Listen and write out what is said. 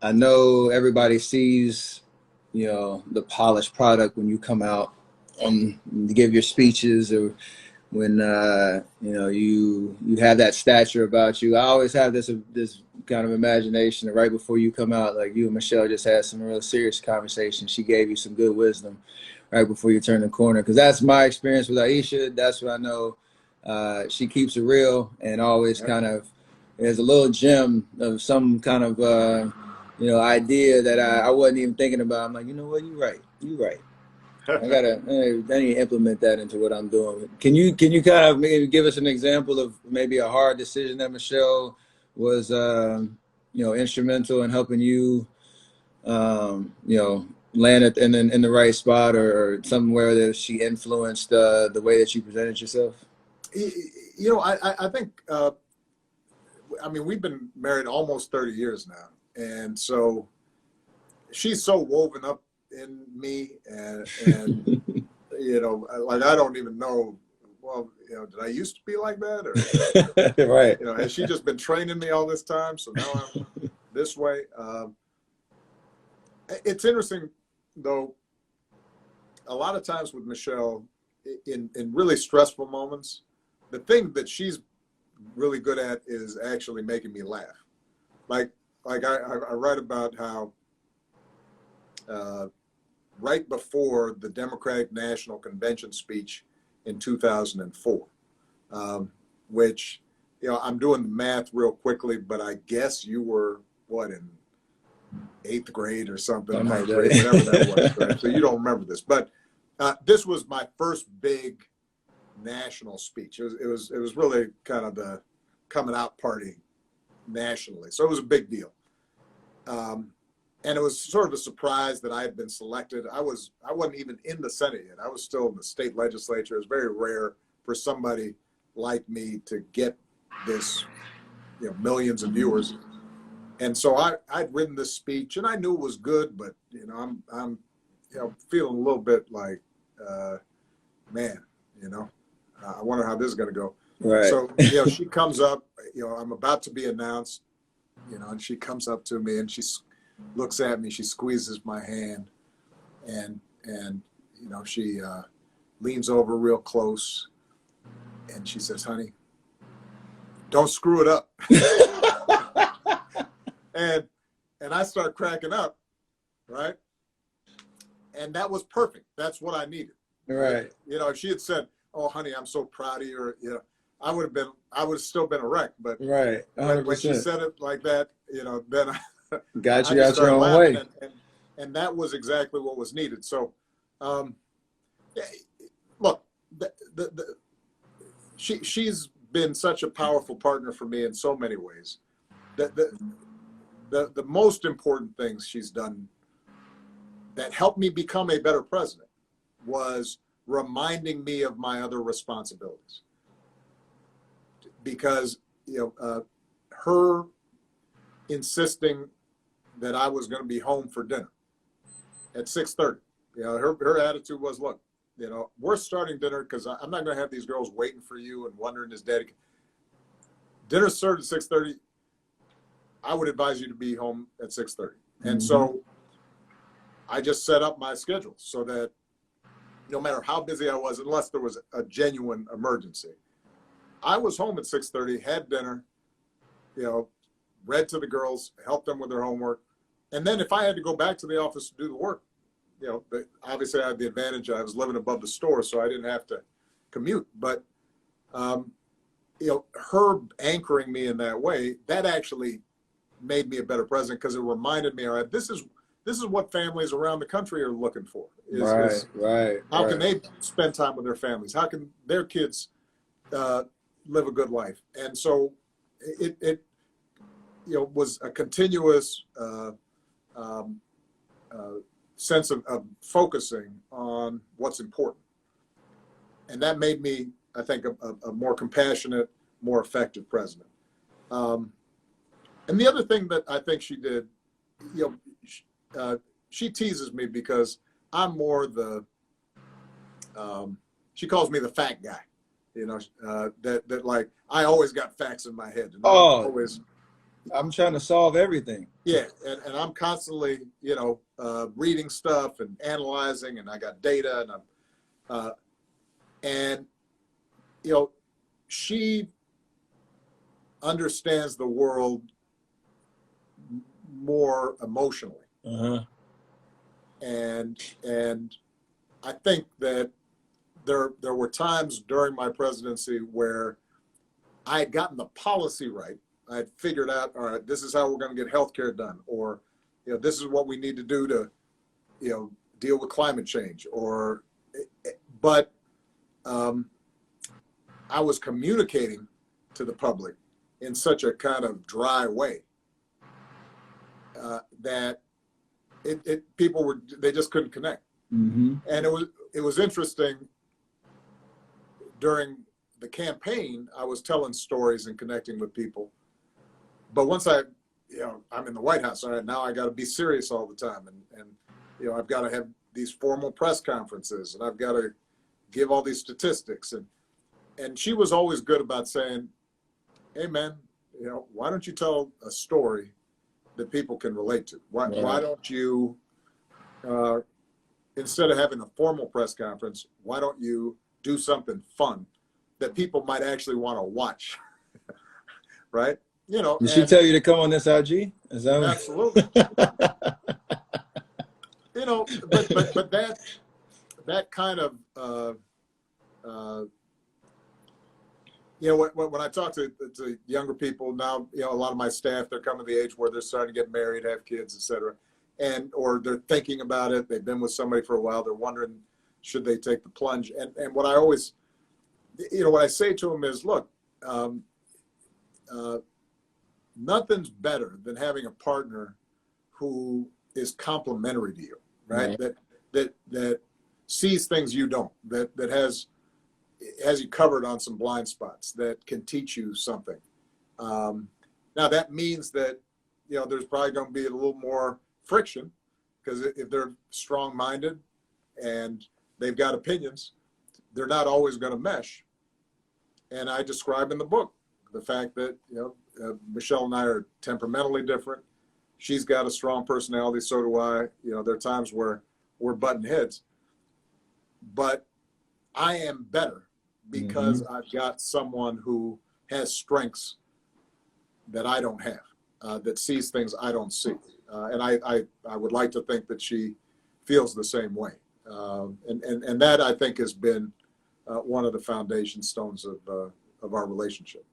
I know everybody sees, the polished product when you come out to give your speeches, or when you have that stature about you. I always have this kind of imagination that right before you come out, like you and Michelle just had some real serious conversation. She gave you some good wisdom right before you turn the corner, because that's my experience with Aisha. That's what I know. She keeps it real and always kind of there's a little gem of some kind of idea that I wasn't even thinking about. I'm like, you know what, you're right. I need to implement that into what I'm doing. Can you kind of maybe give us an example of maybe a hard decision that Michelle was instrumental in helping you land it in the right spot, or somewhere that she influenced the way that you presented yourself? I think, I mean, we've been married almost 30 years now. And so she's so woven up in me, and like, I don't even know, well, did I used to be like that? Or, Right. has she just been training me all this time? So now I'm this way. It's interesting, though, a lot of times with Michelle, in really stressful moments, the thing that she's really good at is actually making me laugh. Like I write about how right before the Democratic National Convention speech in 2004, which, I'm doing the math real quickly, but I guess you were, what, in eighth grade or something, ninth grade, whatever that was, right? So you don't remember this, but this was my first big national speech. It was really kind of the coming out party nationally, so it was a big deal. And it was sort of a surprise that I had been selected. I wasn't even in the Senate yet. I was still in the state legislature. It was very rare for somebody like me to get this, millions of viewers. And so I'd written this speech, and I knew it was good, but I'm feeling a little bit like, man, I wonder how this is going to go. Right. So she comes up. I'm about to be announced. And she comes up to me, and she looks at me. She squeezes my hand, and she leans over real close, and she says, "Honey, don't screw it up." And I start cracking up, right? And that was perfect. That's what I needed. Right. If she had said, "Oh, honey, I'm so proud of you," I would have still been a wreck. But right, when she said it like that, then got you out your own way. And that was exactly what was needed. So, look, she's been such a powerful partner for me in so many ways. The most important things she's done that helped me become a better president was reminding me of my other responsibilities. Because, her insisting that I was going to be home for dinner at 6:30. Her attitude was, look, we're starting dinner because I'm not going to have these girls waiting for you and wondering is daddy. Dinner's served at 6:30. I would advise you to be home at 6:30. And so I just set up my schedule so that no matter how busy I was, unless there was a genuine emergency, I was home at 6:30, had dinner, read to the girls, helped them with their homework. And then if I had to go back to the office to do the work, obviously I had the advantage. I was living above the store, so I didn't have to commute. But, her anchoring me in that way, that actually made me a better president, because it reminded me, all right, this is what families around the country are looking for. Right. How can they spend time with their families? How can their kids live a good life? And so it was a continuous sense of focusing on what's important. And that made me, I think, a more compassionate, more effective president. And the other thing that I think she did, she teases me because I'm more she calls me the fact guy, that like, I always got facts in my head. And always, I'm trying to solve everything. Yeah, and I'm constantly, reading stuff and analyzing, and I got data, and uh, and she understands the world more emotionally, Uh-huh. and I think that there were times during my presidency where I had gotten the policy right. I had figured out, all right, this is how we're going to get healthcare done, or this is what we need to do to deal with climate change, but I was communicating to the public in such a kind of dry way that they just couldn't connect. Mm-hmm. And it was interesting. During the campaign, I was telling stories and connecting with people, but once I'm in the White House, all right, now I got to be serious all the time, and I've got to have these formal press conferences, and I've got to give all these statistics, and she was always good about saying, hey man, why don't you tell a story that people can relate to? Why don't you, instead of having a formal press conference, why don't you do something fun that people might actually want to watch? Right? Did she tell you to come on this IG? Is that absolutely. But that kind of when I talk to younger people now, a lot of my staff, they're coming to the age where they're starting to get married, have kids, et cetera, or they're thinking about it. They've been with somebody for a while. They're wondering, should they take the plunge? And what I always, what I say to them is, look, nothing's better than having a partner who is complementary to you, right? That sees things you don't, that has you covered on some blind spots, that can teach you something. Now that means that there's probably going to be a little more friction, because if they're strong-minded and they've got opinions, they're not always going to mesh. And I describe in the book the fact that Michelle and I are temperamentally different. She's got a strong personality, so do I. There are times where we're butting heads, but I am better because I've got someone who has strengths that I don't have, that sees things I don't see. And I would like to think that she feels the same way. And that, I think, has been one of the foundation stones of our relationship.